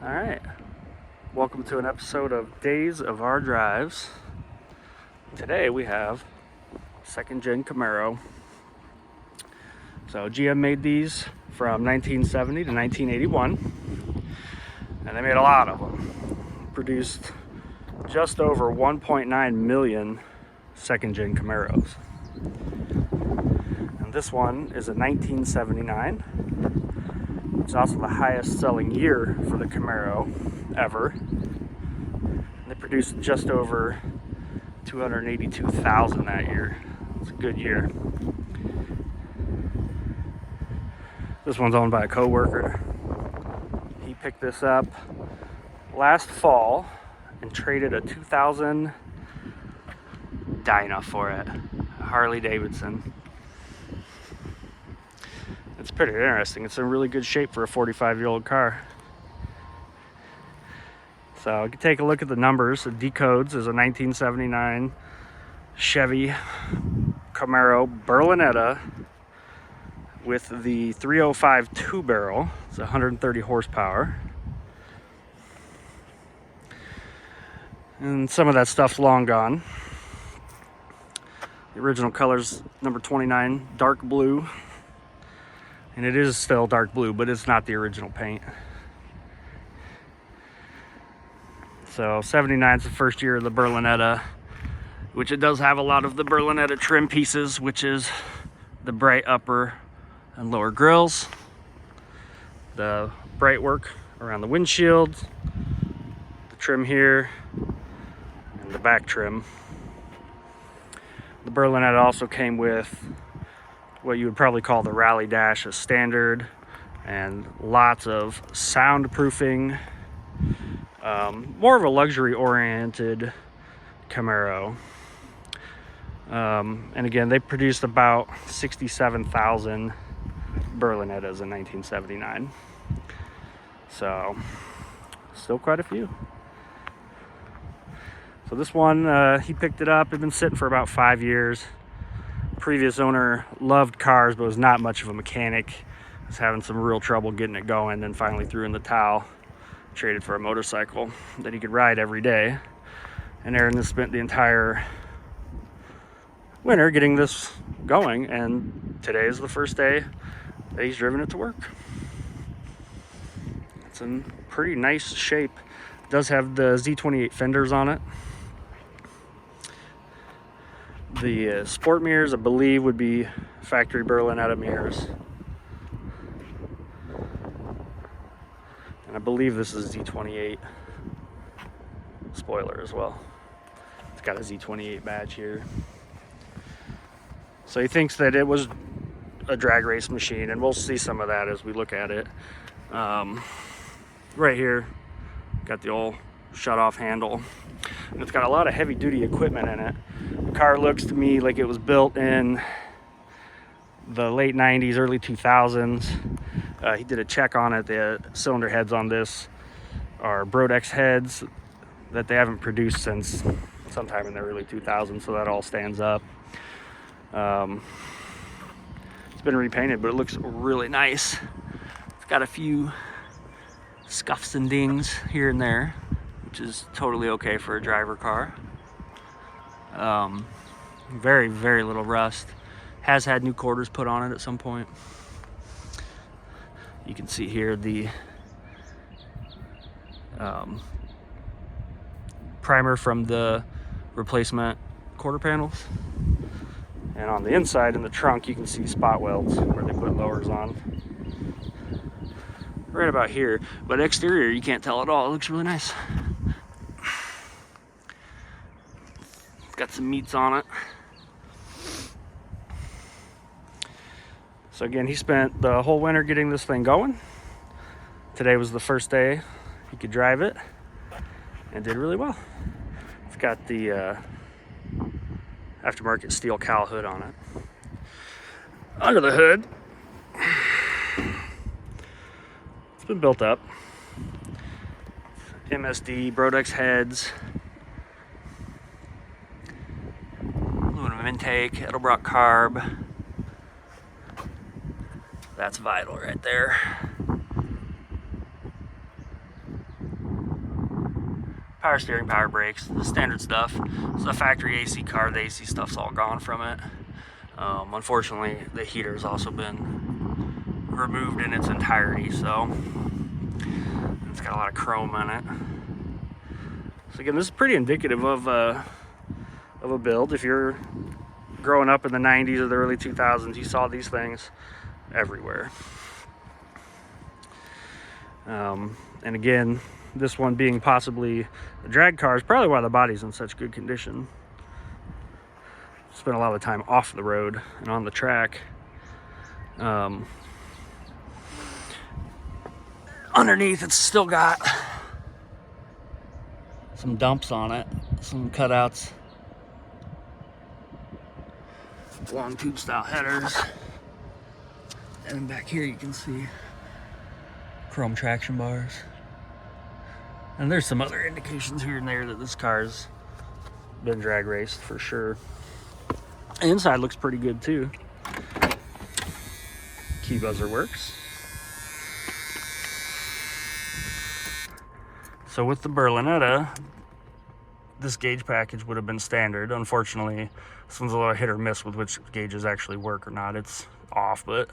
All right, welcome to an episode of Days of Our Drives. Today we have second gen Camaro. So GM made these from 1970 to 1981, and they made a lot of them. Produced just over 1.9 million second gen Camaros. And this one is a 1979. It's also the highest selling year for the Camaro ever. They produced just over 282,000 that year. It's a good year. This one's owned by a co-worker. He picked this up last fall and traded a 2000 Dyna for it, a Harley Davidson. It's pretty interesting. It's in really good shape for a 45-year-old car. So you can take a look at the numbers. The decodes is a 1979 Chevy Camaro Berlinetta with the 305 two-barrel. It's 130 horsepower. And some of that stuff's long gone. The original color's number 29, dark blue. And it is still dark blue, but it's not the original paint. So 79 is the first year of the Berlinetta, which it does have a lot of the Berlinetta trim pieces, which is the bright upper and lower grills, the bright work around the windshield, the trim here, and the back trim. The Berlinetta also came with what you would probably call the Rally Dash, a standard, and lots of soundproofing. More of a luxury-oriented Camaro. And again, they produced about 67,000 Berlinettas in 1979. So, still quite a few. So this one, he picked it up. It'd been sitting for about 5 years. Previous owner loved cars, but was not much of a mechanic. Was having some real trouble getting it going, then finally threw in the towel. Traded for a motorcycle that he could ride every day. And Aaron has spent the entire winter getting this going, and today is the first day that he's driven it to work. It's in pretty nice shape. It does have the Z28 fenders on it. The sport mirrors, I believe, would be factory Berlinetta mirrors. And I believe this is Z28 spoiler as well. It's got a Z28 badge here. So he thinks that it was a drag race machine, and we'll see some of that as we look at it. Right here, got the old shut-off handle. And it's got a lot of heavy-duty equipment in it. The car looks to me like it was built in the late 90s, early 2000s. He did a check on it. The cylinder heads on this are Brodex heads that they haven't produced since sometime in the early 2000s, so that all stands up. It's been repainted, but it looks really nice. It's got a few scuffs and dings here and there, which is totally okay for a driver car. Very, very little rust. Has had new quarters put on it at some point. You can see here the primer from the replacement quarter panels. And on the inside in the trunk, you can see spot welds where they put lowers on. Right about here. But exterior, you can't tell at all. It looks really nice. It's got some meats on it. So again, he spent the whole winter getting this thing going. Today was the first day he could drive it, and did really well. It's got the aftermarket steel cowl hood on it. Under the hood, it's been built up. MSD, Brodex heads, aluminum intake, Edelbrock carb. That's vital right there. Power steering, power brakes, the standard stuff. It's a factory AC car. The AC stuff's all gone from it. Unfortunately, the heater's also been removed in its entirety, so it's got a lot of chrome in it. So again, this is pretty indicative of a build. If you're growing up in the 90s or the early 2000s, you saw these things everywhere. And again, this one being possibly a drag car is probably why the body's in such good condition. Spent a lot of time off the road and on the track. Underneath, it's still got some dumps on it, some cutouts, long tube style headers, and back here you can see chrome traction bars. And there's some other indications here and there that this car's been drag raced for sure. The inside looks pretty good too. Key buzzer works. So with the Berlinetta, this gauge package would have been standard. Unfortunately, this one's a little hit or miss with which gauges actually work or not. It's off, but it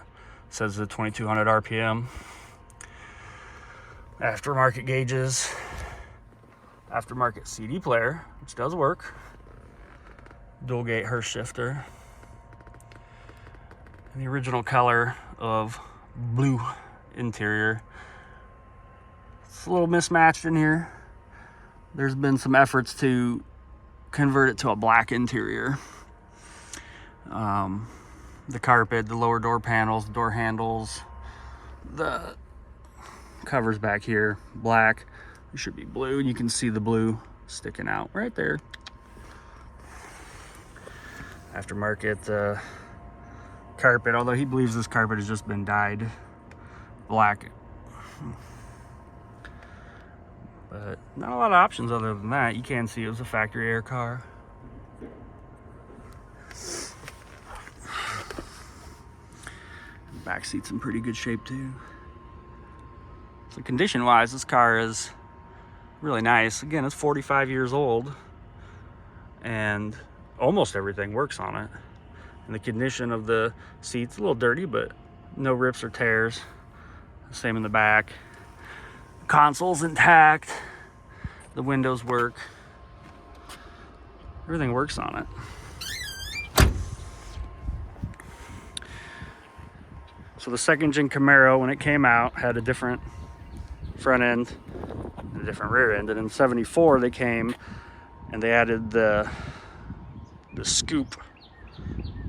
says the 2200 RPM. Aftermarket gauges, aftermarket CD player, which does work. Dual gate Hurst shifter. And the original color of blue interior. It's a little mismatched in here. There's been some efforts to convert it to a black interior. The carpet, the lower door panels, door handles, the covers back here, black. It should be blue, and you can see the blue sticking out right there. Aftermarket carpet, although he believes this carpet has just been dyed black. But not a lot of options other than that. You can see it was a factory air car. Back seat's in pretty good shape too. So condition wise, this car is really nice. Again, it's 45 years old and almost everything works on it. And the condition of the seats, a little dirty, but no rips or tears. Same in the back. Console's intact. The windows work. Everything works on it. So the second gen Camaro, when it came out, had a different front end and a different rear end. And in '74 they came and they added the scoop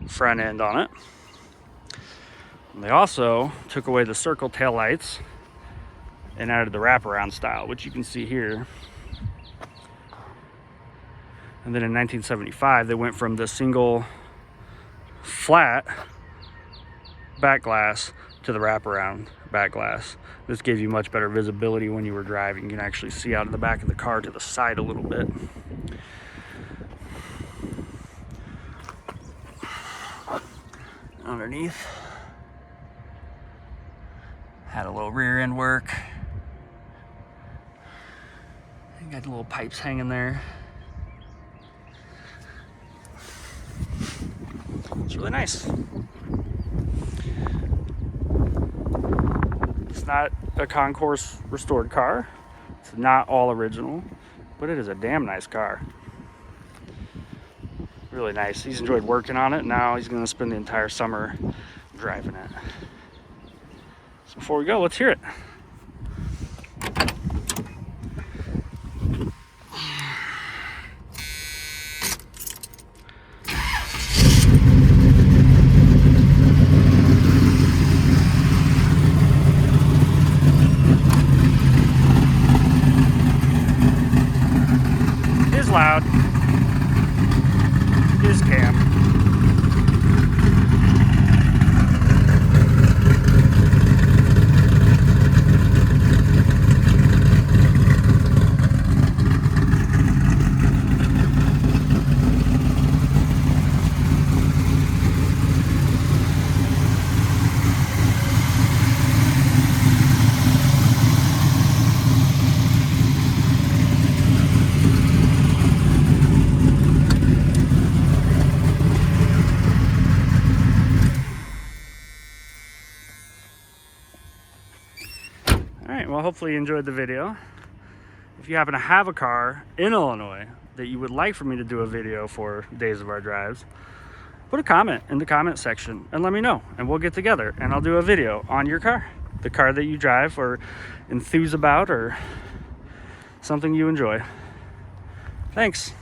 front end on it. And they also took away the circle tail lights and added the wraparound style, which you can see here. And then in 1975, they went from the single flat back glass to the wraparound back glass. This gave you much better visibility when you were driving. You can actually see out of the back of the car to the side a little bit. Underneath, had a little rear end work. Got the little pipes hanging there. It's really nice. It's not a concourse restored car. It's not all original, but it is a damn nice car. Really nice. He's enjoyed working on it. Now he's going to spend the entire summer driving it. So before we go, let's hear it. Loud is Cam. right, well, hopefully you enjoyed the video. If you happen to have a car in Illinois that you would like for me to do a video for Days of Our Drives, put a comment in the comment section and let me know, and we'll get together and I'll do a video on your car, the car that you drive or enthuse about, or something you enjoy. Thanks.